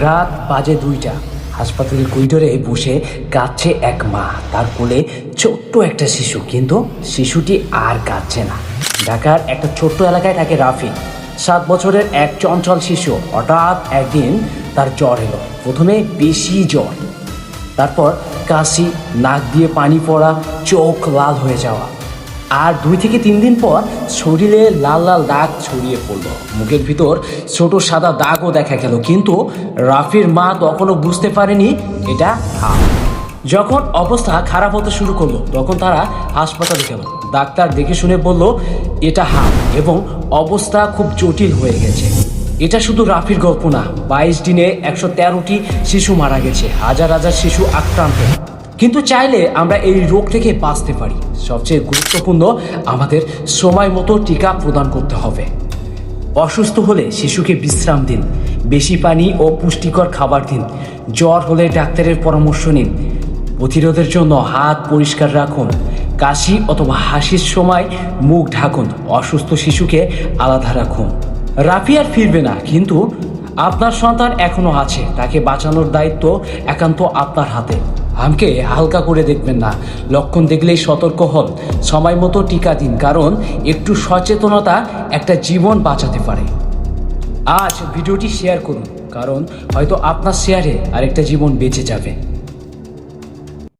রাত বাজে 2টা। হাসপাতালের করিডোরে বসে কাঁদছে এক মা, তার কোলে ছোট্ট একটা শিশু, কিন্তু শিশুটি আর কাঁদছে না। ঢাকার একটা ছোট্ট এলাকায় থাকে রাফি, 7 বছরের এক চঞ্চল শিশু। হঠাৎ একদিন তার জ্বর এলো। প্রথমে বেশি জ্বর, তারপর কাশি, নাক দিয়ে পানি পড়া, চোখ লাল হয়ে যাওয়া, আর 2 থেকে 3 দিন পর শরীরে লাল লাল দাগ ছড়িয়ে পড়লো। মুখের ভিতর ছোট সাদা দাগও দেখা গেল, কিন্তু রাফির মা তখনও বুঝতে পারেনি এটা হাম। যখন অবস্থা খারাপ হতে শুরু করলো তখন তারা হাসপাতালে গেল। ডাক্তার দেখে শুনে বলল এটা হাম এবং অবস্থা খুব জটিল হয়ে গেছে। এটা শুধু রাফির গল্প না, 22 দিনে 113টি শিশু মারা গেছে, হাজার হাজার শিশু আক্রান্ত। কিন্তু চাইলে আমরা এই রোগ থেকে বাঁচতে পারি। সবচেয়ে গুরুত্বপূর্ণ, আমাদের সময় মতো টিকা প্রদান করতে হবে। অসুস্থ হলে শিশুকে বিশ্রাম দিন, বেশি পানি ও পুষ্টিকর খাবার দিন। জ্বর হলে ডাক্তারের পরামর্শ নিন। প্রতিরোধের জন্য হাত পরিষ্কার রাখুন। কাশি অথবা হাসির সময় মুখ ঢাকুন। অসুস্থ শিশুকে আলাদা রাখুন। রাফি আর ফিরবে না, কিন্তু আপনার সন্তান এখনো আছে। তাকে বাঁচানোর দায়িত্ব একান্ত আপনার হাতে। আমকে হালকা করে দেখবেন না। লক্ষণ দেখলেই সতর্ক হন। সময় মতো টিকা দিন, কারণ একটু সচেতনতা একটা জীবন বাঁচাতে পারে। আজ ভিডিওটি শেয়ার করুন, কারণ হয়তো আপনার শেয়ারে আরেকটা জীবন বেঁচে যাবে।